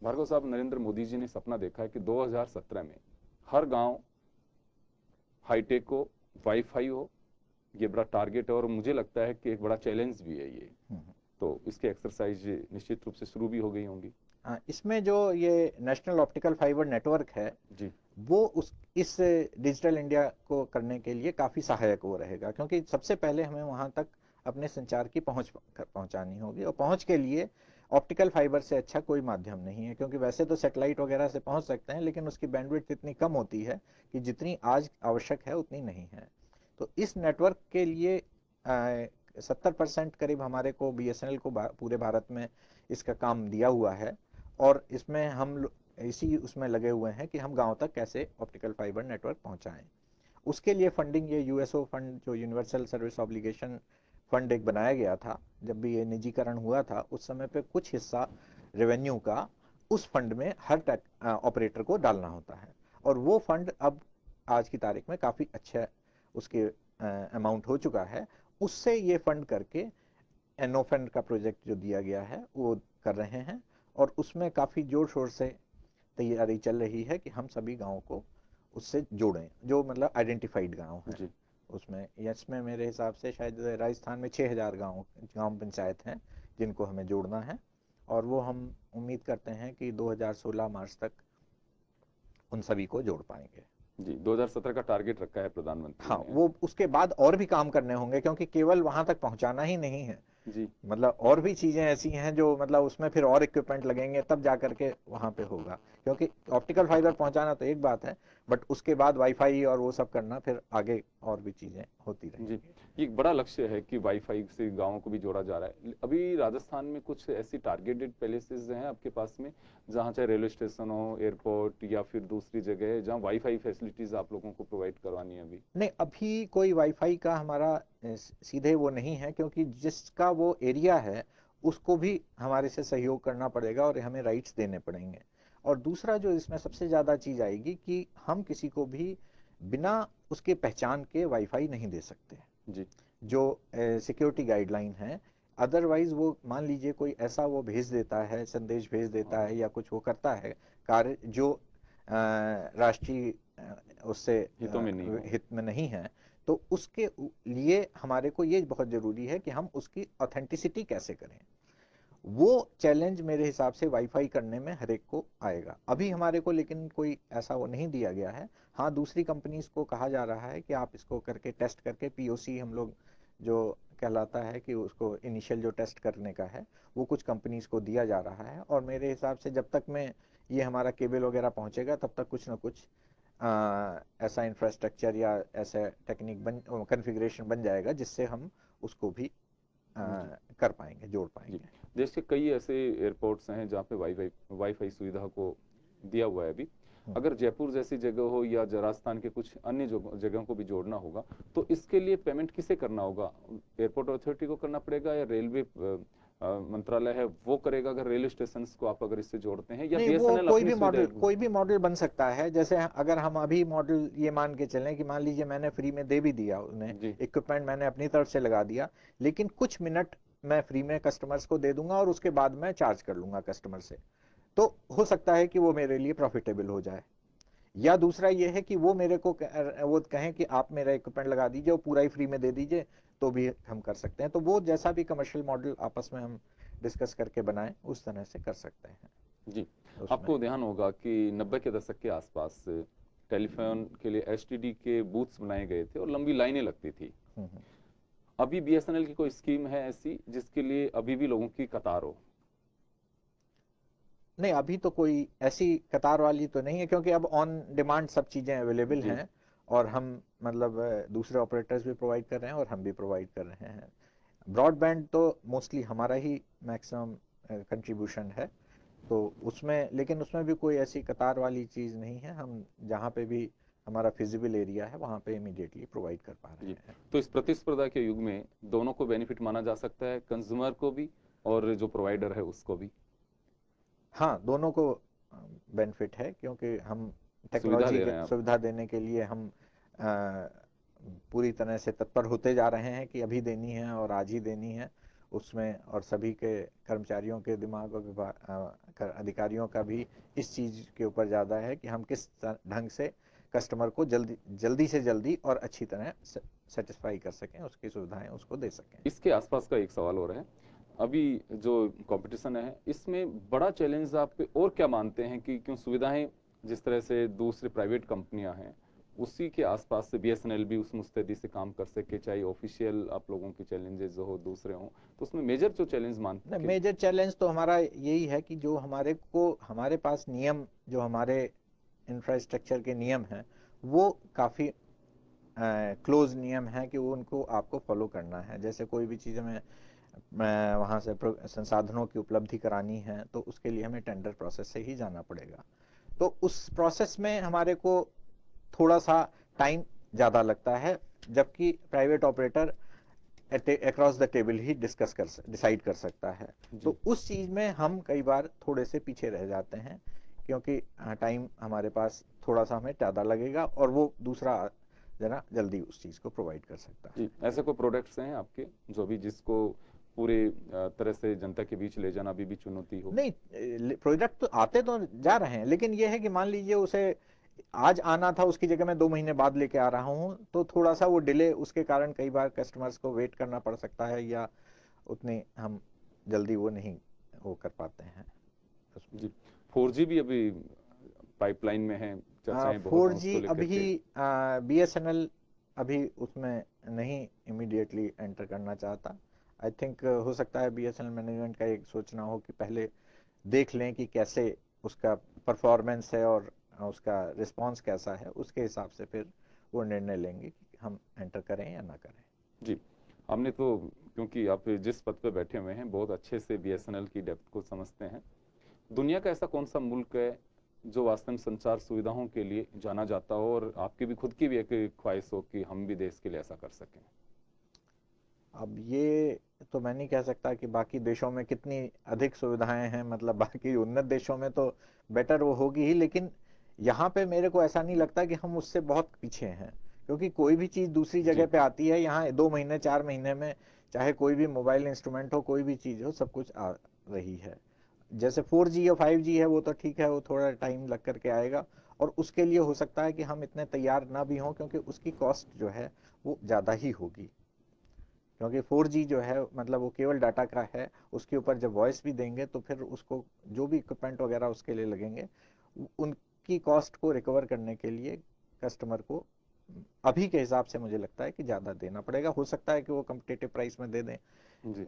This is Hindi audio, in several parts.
भार्गव साहब, नरेंद्र मोदी जी ने सपना देखा है कि 2017 में हर गांव हाईटेक हो, वाईफाई हो। ये बड़ा टारगेट है और मुझे लगता है कि एक बड़ा चैलेंज भी है ये। तो इसकी एक्सरसाइज निश्चित रूप से शुरू भी हो गई होंगी। इसमें जो ये नेशनल ऑप्टिकल फाइबर नेटवर्क है जी वो उस इस डिजिटल इंडिया को करने के लिए काफ़ी सहायक वो रहेगा, क्योंकि सबसे पहले हमें वहाँ तक अपने संचार की पहुँचानी होगी, और पहुँच के लिए ऑप्टिकल फाइबर से अच्छा कोई माध्यम नहीं है। क्योंकि वैसे तो सैटेलाइट वगैरह से पहुँच सकते हैं, लेकिन उसकी बैंडविड्थ इतनी कम होती है कि जितनी आज आवश्यक है उतनी नहीं है। तो इस नेटवर्क के लिए 70% करीब हमारे को BSNL को पूरे भारत में इसका काम दिया हुआ है, और इसमें हम इसी उसमें लगे हुए हैं कि हम गांव तक कैसे ऑप्टिकल फाइबर नेटवर्क पहुंचाएं। उसके लिए फंडिंग, ये USO फंड, जो यूनिवर्सल सर्विस ऑब्लिगेशन फंड एक बनाया गया था, जब भी ये निजीकरण हुआ था उस समय पे कुछ हिस्सा रेवेन्यू का उस फंड में हर ऑपरेटर को डालना होता है, और वो फंड अब आज की तारीख में काफ़ी अच्छा उसके अमाउंट हो चुका है। उससे ये फंड करके एनो फंड का प्रोजेक्ट जो दिया गया है वो कर रहे हैं, और उसमें काफ़ी जोर शोर से तैयारी चल रही है कि हम सभी गाँव को उससे जोड़ें, जो मतलब आइडेंटिफाइड गाँव हैं। जी उसमें इसमें मेरे हिसाब से शायद राजस्थान में 6000 गाँव पंचायत हैं जिनको हमें जोड़ना है, और वो हम उम्मीद करते हैं कि 2016 मार्च तक उन सभी को जोड़ पाएंगे। जी, 2017 का टारगेट रखा है प्रधानमंत्री हाँ, ने। वो उसके बाद और भी काम करने होंगे, क्योंकि केवल वहां तक पहुंचाना ही नहीं है, जी मतलब और भी चीजें ऐसी हैं जो मतलब उसमें फिर और इक्विपमेंट लगेंगे तब जा करके वहां पे होगा। क्योंकि ऑप्टिकल फाइबर पहुंचाना तो एक बात है, बट उसके बाद वाईफाई और वो सब करना फिर आगे और भी चीजें होती जी, रहेंगी। ये एक बड़ा लक्ष्य है कि वाईफाई से गांवों को भी जोड़ा जा रहा है। अभी राजस्थान में कुछ ऐसी टारगेटेड पैलेसेस हैं आपके पास में, जहां चाहे रेलवे स्टेशन हो, एयरपोर्ट या फिर दूसरी जगह है, जहां वाईफाई फैसिलिटीज आप लोगों को प्रोवाइड करवानी है अभी? नहीं, अभी कोई वाईफाई का हमारा सीधे वो नहीं है, क्योंकि जिसका वो एरिया है उसको भी हमारे से सहयोग करना पड़ेगा और हमें राइट्स देने पड़ेंगे। और दूसरा जो इसमें सबसे ज़्यादा चीज़ आएगी कि हम किसी को भी बिना उसके पहचान के वाईफाई नहीं दे सकते, जी जो सिक्योरिटी गाइडलाइन है। अदरवाइज वो मान लीजिए कोई ऐसा वो भेज देता है, संदेश भेज देता हाँ, है या कुछ वो करता है कार्य जो राष्ट्रीय उससे हितों में नहीं हो। हित में नहीं है, तो उसके लिए हमारे को ये बहुत ज़रूरी है कि हम उसकी ऑथेंटिसिटी कैसे करें। वो चैलेंज मेरे हिसाब से वाईफाई करने में हर एक को आएगा। अभी हमारे को लेकिन कोई ऐसा वो नहीं दिया गया है। हाँ, दूसरी कंपनीज को कहा जा रहा है कि आप इसको करके टेस्ट करके POC हम लोग जो कहलाता है कि उसको इनिशियल जो टेस्ट करने का है वो कुछ कंपनीज को दिया जा रहा है, और मेरे हिसाब से जब तक में ये हमारा केबल वगैरह पहुंचेगा तब तक कुछ ना कुछ ऐसा इंफ्रास्ट्रक्चर या ऐसा टेक्निक कन्फिग्रेशन बन जाएगा जिससे हम उसको भी जी कर पाएंगे, जोड़ जी, पाएंगे। देश के कई ऐसे एयरपोर्ट्स हैं जहाँ पे वाईफाई वाईफाई सुविधा को दिया हुआ है अभी। हम्म। अगर जयपुर जैसी जगह हो या राजस्थान के कुछ अन्य जगहों को भी जोड़ना होगा, तो इसके लिए पेमेंट किसे करना होगा? एयरपोर्ट अथॉरिटी को करना पड़ेगा या रेलवे मंत्रालय है वो करेगा, अगर रेलवे स्टेशन को आप अगर इससे जोड़ते हैं, या नहीं, वो BSNL अपनी सुविधा? कोई भी मॉडल बन सकता है। जैसे अगर हम अभी मॉडल ये मान के चलें कि मान लीजिए मैंने फ्री में दे भी दिया, उन्हें जी इक्विपमेंट मैंने अपनी तरफ से लगा दिया, लेकिन कुछ मिनट मैं फ्री में कस्टमर्स को दे दूंगा और उसके बाद मैं चार्ज कर लूंगा कस्टमर से, तो हो सकता है कि वो मेरे लिए प्रॉफिटेबल हो जाए। या दूसरा ये है कि वो मेरे को वो कहें कि आप मेरा इक्विपमेंट लगा दीजिए, वो पूरा ही फ्री में दे दीजिए, तो भी हम कर सकते हैं। तो वो जैसा भी कमर्शियल मॉडल आपस में हम डिस्कस करके बनाएं उस तरह से कर सकते हैं जी, उसमें। आपको ध्यान होगा कि 90 के दशक के आसपास टेलीफोन के लिए STD के बूथ्स बनाए गए थे और लंबी लाइनें लगती थी। हम्म। अभी BSNL की कोई स्कीम है ऐसी जिसके लिए अभी भी लोगों की कतार हो? नहीं, अभी तो कोई ऐसी कतार वाली तो नहीं है, क्योंकि अब ऑन डिमांड सब चीज़ें अवेलेबल जी हैं, और हम मतलब दूसरे ऑपरेटर्स भी प्रोवाइड कर रहे हैं और हम भी प्रोवाइड कर रहे हैं। ब्रॉडबैंड तो मोस्टली हमारा ही मैक्सिमम कंट्रीब्यूशन है, तो उसमें लेकिन उसमें भी कोई ऐसी कतार वाली चीज़ नहीं है। हम जहाँ पे भी हमारा फिजिबल एरिया है वहाँ पे इमीडिएटली प्रोवाइड कर पा जी, रहे हैं। तो इस प्रतिस्पर्धा के युग में दोनों को बेनिफिट माना जा सकता है, कंज्यूमर को भी और जो प्रोवाइडर है उसको भी। हाँ, दोनों को बेनिफिट है, क्योंकि हम सुविधा टेक्नोलॉजी दे के रहे हैं आप। सुविधा देने के लिए हम पूरी तरह से तत्पर होते जा रहे हैं कि अभी देनी है और आज ही देनी है। उसमें, और सभी के कर्मचारियों के दिमाग और अधिकारियों का भी इस चीज़ के ऊपर ज़्यादा है कि हम किस ढंग से कस्टमर को जल्दी से जल्दी और अच्छी तरह सेटिस्फाई कर सकें, उसकी सुविधाएं उसको दे सकें। इसके आसपास का एक सवाल और है, अभी जो कंपटीशन है इसमें बड़ा चैलेंज आप और क्या मानते हैं कि क्यों सुविधाएं जिस तरह से दूसरी प्राइवेट कंपनियां हैं उसी के आसपास से बीएसएनएल भी उस मुस्तैदी से काम कर सके, चाहे ऑफिशियल आप लोगों की चैलेंजेस हो दूसरे हों, तो उसमें मेजर जो चैलेंज मानते हैं? मेजर चैलेंज तो हमारा यही है कि जो हमारे पास नियम, जो हमारे इंफ्रास्ट्रक्चर के नियम हैं, वो काफ़ी क्लोज नियम है कि वो उनको आपको फॉलो करना है। जैसे कोई भी चीज़ हमें वहाँ से संसाधनों की उपलब्धि करानी है तो उसके लिए हमें टेंडर प्रोसेस से ही जाना पड़ेगा। तो उस प्रोसेस में हमारे को थोड़ा सा टाइम ज़्यादा लगता है, जबकि private operator across the table he decide कर सकता है। तो उस चीज़ में हम कई बार थोड़े से पीछे रह जाते हैं, क्योंकि टाइम हमारे पास थोड़ा सा हमें ज़्यादा लगेगा और वो दूसरा जरा जल्दी उस चीज़ को प्रोवाइड कर सकता है। जी, ऐसे कोई प्रोडक्ट्स हैं आपके जो भी जिसको पूरे तरह से जनता के बीच ले जाना अभी भी चुनौती हो? नहीं, प्रोडक्ट तो आते तो जा रहे हैं, लेकिन ये है कि मान लीजिए उसे आज आना था, उसकी जगह मैं 2 महीने बाद लेके आ रहा हूँ, तो थोड़ा सा वो डिले, उसके कारण कई बार कस्टमर्स को वेट करना पड़ सकता है, या उतनी हम जल्दी वो नहीं वो कर पाते हैं। जी, 4G भी अभी पाइपलाइन में है, चर्चाएं बहुत हैं 4G उसको लेकर के। अभी BSNL अभी उसमें नहीं इमीडिएटली एंटर करना चाहता। आई थिंक हो सकता है BSNL मैनेजमेंट का एक सोचना हो कि पहले देख लें कि कैसे उसका परफॉर्मेंस है और उसका रिस्पांस कैसा है, उसके हिसाब से फिर वो निर्णय लेंगे कि हम एंटर करें या ना करें। जी, हमने तो, क्योंकि आप जिस पद पे बैठे हुए हैं बहुत अच्छे से बीएसएनएल की डेप्थ को समझते हैं, दुनिया का ऐसा कौन सा मुल्क है जो वास्तव में संचार सुविधाओं के लिए जाना जाता हो और आपकी भी खुद की भी एक ख्वाहिश हो कि हम भी देश के लिए ऐसा कर सकें? अब ये तो मैं नहीं कह सकता कि बाकी देशों में कितनी अधिक सुविधाएं हैं, मतलब बाकी उन्नत देशों में तो बेटर वो होगी ही, लेकिन यहाँ पे मेरे को ऐसा नहीं लगता कि हम उससे बहुत पीछे हैं, क्योंकि कोई भी चीज़ दूसरी जगह जी, पे आती है, यहाँ 2 महीने 4 महीने में चाहे कोई भी मोबाइल इंस्ट्रूमेंट हो, कोई भी चीज़ हो, सब कुछ आ रही है। जैसे 4G या 5G है, वो तो ठीक है, वो थोड़ा टाइम लग करके आएगा, और उसके लिए हो सकता है कि हम इतने तैयार ना भी हों, क्योंकि उसकी कॉस्ट जो है वो ज़्यादा ही होगी। क्योंकि 4G जो है मतलब वो केवल डाटा का है, उसके ऊपर जब वॉइस भी देंगे तो फिर उसको जो भी इक्विपमेंट वगैरह उसके लिए लगेंगे, उनकी कॉस्ट को रिकवर करने के लिए कस्टमर को अभी के हिसाब से मुझे लगता है कि ज़्यादा देना पड़ेगा। हो सकता है कि वो कम्पिटिटिव प्राइस में दे दें, जी।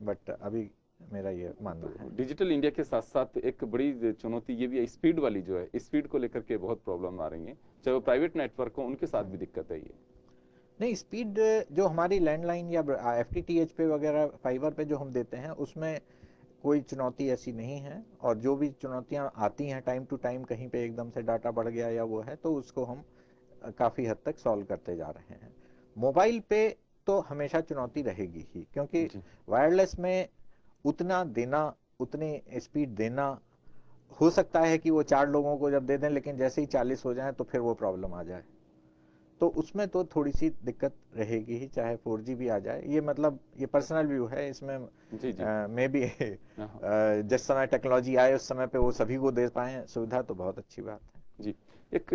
बट अभी मेरा ये मानना तो है। डिजिटल इंडिया के साथ साथ एक बड़ी चुनौती ये भी है, स्पीड वाली जो है, स्पीड को लेकर के बहुत प्रॉब्लम आ रही है, चाहे वो प्राइवेट नेटवर्क हो उनके साथ भी दिक्कत है ये। नहीं, स्पीड जो हमारी लैंडलाइन या FTTH पे वगैरह फाइबर पे जो हम देते हैं, उसमें कोई चुनौती ऐसी नहीं है, और जो भी चुनौतियां आती हैं टाइम टू टाइम, कहीं पे एकदम से डाटा बढ़ गया या वो है, तो उसको हम काफ़ी हद तक सॉल्व करते जा रहे हैं। मोबाइल पे तो हमेशा चुनौती रहेगी ही, क्योंकि जी, वायरलेस में उतना देना, उतनी स्पीड देना, हो सकता है कि वो 4 लोगों को जब दे दें, लेकिन जैसे ही 40 हो जाए तो फिर वो प्रॉब्लम आ जाए, तो उसमें तो थोड़ी सी दिक्कत रहेगी ही, चाहे 4G भी आ जाए। ये मतलब ये पर्सनल व्यू है, इसमें जी, जी। मे बी हाँ, जिस समय टेक्नोलॉजी आए उस समय पे वो सभी को दे पाए सुविधा, तो बहुत अच्छी बात है। जी। एक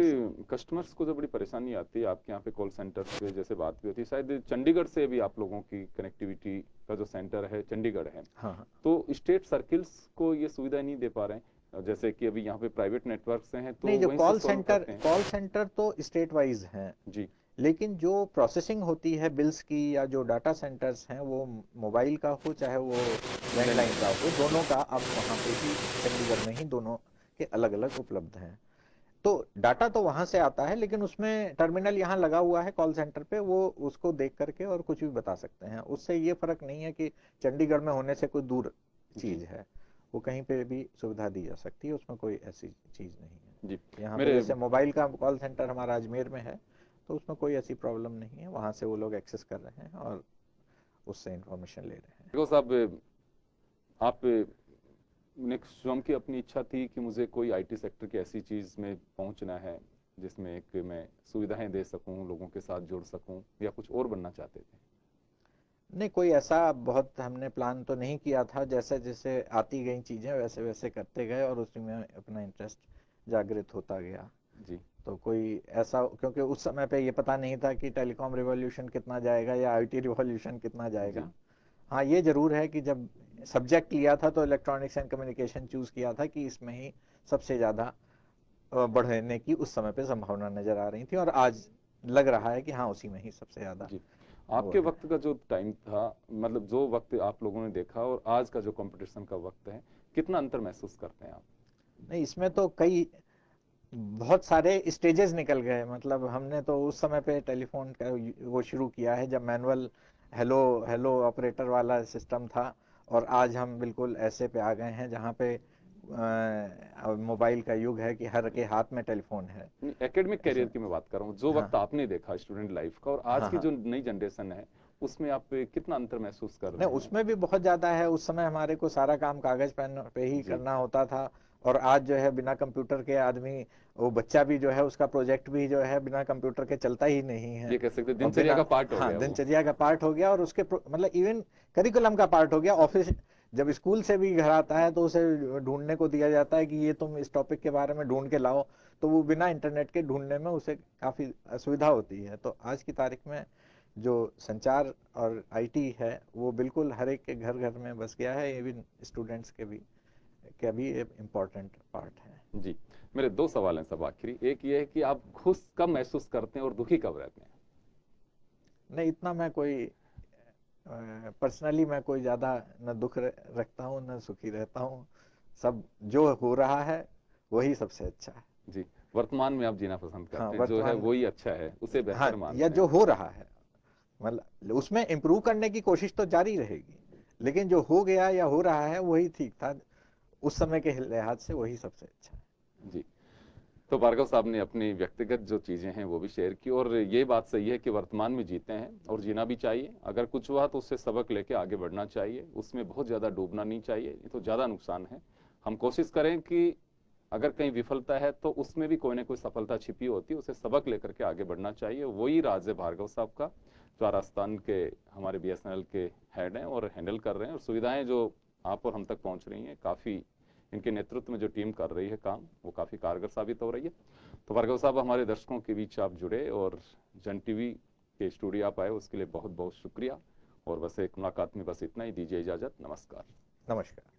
कस्टमर्स को जो बड़ी परेशानी आती है आपके यहाँ पे कॉल सेंटर पे जैसे बात भी होती है, शायद चंडीगढ़ से भी आप लोगों की कनेक्टिविटी का जो सेंटर है चंडीगढ़ है, हाँ हाँ। तो स्टेट सर्किल्स को ये सुविधा नहीं दे पा रहे हैं, जैसे कि अभी यहाँ पे प्राइवेट नेटवर्क से हैं तो नहीं, जो वहीं से सॉल्व करते हैं। कॉल सेंटर तो स्टेट वाइज हैं, जी, लेकिन जो प्रोसेसिंग होती है बिल्स की, या जो डाटा सेंटर्स हैं, वो मोबाइल का हो चाहे वो लैंडलाइन का हो, दोनों का अब वहाँ पे ही चंडीगढ़ में ही दोनों के अलग अलग उपलब्ध हैं। तो डाटा तो वहां से आता है, लेकिन उसमें टर्मिनल यहाँ लगा हुआ है कॉल सेंटर पे, वो उसको देख करके और कुछ भी बता सकते हैं। उससे ये फर्क नहीं है कि चंडीगढ़ में होने से कोई दूर जी, चीज है, वो कहीं पे भी सुविधा दी जा सकती है, उसमें कोई ऐसी चीज नहीं जी। है। यहाँ पे मेरे जैसे मोबाइल का कॉल सेंटर हमारा अजमेर में है, तो उसमें कोई ऐसी प्रॉब्लम नहीं है, वहां से वो लोग एक्सेस कर रहे हैं और उससे इंफॉर्मेशन ले रहे हैं। देखो साहब, आप ने स्वयं की अपनी इच्छा थी कि मुझे कोई आईटी सेक्टर की ऐसी चीज में पहुंचना है जिसमें एक मैं सुविधाएं दे सकूं, लोगों के साथ जुड़ सकूं, या कुछ और बनना चाहते थे? नहीं, कोई ऐसा बहुत हमने प्लान तो नहीं किया था, जैसे जैसे आती गई चीजें वैसे वैसे करते गए और उसी में अपना इंटरेस्ट जागृत होता गया। जी तो कोई ऐसा, क्योंकि उस समय पे ये पता नहीं था कि टेलीकॉम रिवॉल्यूशन कितना जाएगा या आईटी रिवॉल्यूशन कितना जी जाएगा। हाँ, ये जरूर है कि जब सब्जेक्ट लिया था तो इलेक्ट्रॉनिक्स एंड कम्युनिकेशन चूज किया था कि इसमें ही सबसे ज्यादा बढ़ने की उस समय पे संभावना नजर आ रही थी, और आज लग रहा है कि हाँ, उसी में ही सबसे ज्यादा जी। वो आपके है। वक्त का जो टाइम था, मतलब जो वक्त आप लोगों ने देखा और आज का जो कंपटीशन का वक्त है, कितना अंतर महसूस करते हैं आप? नहीं, इसमें तो कई बहुत सारे स्टेजेस निकल गए। मतलब हमने तो उस समय पे टेलीफोन का वो शुरू किया है जब मैनुअल हेलो हेलो ऑपरेटर वाला सिस्टम था, और आज हम बिल्कुल ऐसे पे आ गए हैं जहाँ पे मोबाइल का युग है कि हर के हाथ में टेलीफोन है। एकेडमिक ऐसे। करियर की मैं बात कर रहा हूँ, जो हाँ वक्त आपने देखा स्टूडेंट लाइफ का और आज हाँ की हाँ। जो नई जनरेशन है, उसमें आप कितना अंतर महसूस कर नहीं, रहे हैं? उसमें भी बहुत ज्यादा है। उस समय हमारे को सारा काम कागज पेन पे ही जी, करना होता था, और आज जो है बिना कंप्यूटर के आदमी, वो बच्चा भी जो है उसका प्रोजेक्ट भी जो है बिना कंप्यूटर के चलता ही नहीं है। ये कह सकते हैं और दिनचर्या बिना, का पार्ट हो हाँ, गया वो। दिनचर्या का पार्ट हो गया, और उसके मतलब इवन करिकुलम का पार्ट हो गया। ऑफिस जब स्कूल से भी घर आता है तो उसे ढूंढने को दिया जाता है कि ये तुम इस टॉपिक के बारे में ढूंढ के लाओ, तो वो बिना इंटरनेट के ढूंढने में उसे काफी असुविधा होती है। तो आज की तारीख में जो संचार और आईटी है वो बिल्कुल हर एक के घर घर में बस गया है, इवन स्टूडेंट्स के भी एक इम्पोर्टेंट पार्ट है। जी। मेरे दो सवाल हैं सब आखिरी। एक ये है कि आप खुश कब महसूस करते हैं और दुखी कब रहते हैं? नहीं, इतना मैं कोई पर्सनली मैं कोई ज्यादा न दुख रखता हूँ न सुखी रहता हूँ। सब जो हो रहा है वही सबसे अच्छा है। जी। वर्तमान में आप जीना पसंद हाँ, करते हैं, जो है वर्तमान में। वही अच्छा है, उसे हाँ, बेहतर या मानते जो हैं। हो रहा है, मतलब उसमें इम्प्रूव करने की कोशिश तो जारी रहेगी, लेकिन जो हो गया या हो रहा है वही ठीक था, उस समय के लिहाज से वही सबसे अच्छा है। जी। तो भार्गव साहब ने अपनी व्यक्तिगत जो चीज़ें हैं वो भी शेयर की, और ये बात सही है कि वर्तमान में जीते हैं और जीना भी चाहिए। अगर कुछ हुआ तो उससे सबक लेके आगे बढ़ना चाहिए, उसमें बहुत ज़्यादा डूबना नहीं चाहिए, ये तो ज़्यादा नुकसान है। हम कोशिश करें कि अगर कहीं विफलता है तो उसमें भी कोई ना कोई सफलता छिपी होती है, उसे सबक लेकर के आगे बढ़ना चाहिए। वही राज है भार्गव साहब का, जो राजस्थान के हमारे बीएसएनएल के हेड हैं और हैंडल कर रहे हैं, और सुविधाएं जो आप और हम तक पहुंच रही हैं, काफ़ी इनके नेतृत्व में जो टीम कर रही है काम, वो काफ़ी कारगर साबित हो रही है। तो भार्गव साहब, हमारे दर्शकों के बीच आप जुड़े और जन टीवी के स्टूडियो आप आए, उसके लिए बहुत बहुत शुक्रिया। और बस एक मुलाकात में बस इतना ही, दीजिए इजाज़त, नमस्कार। नमस्कार।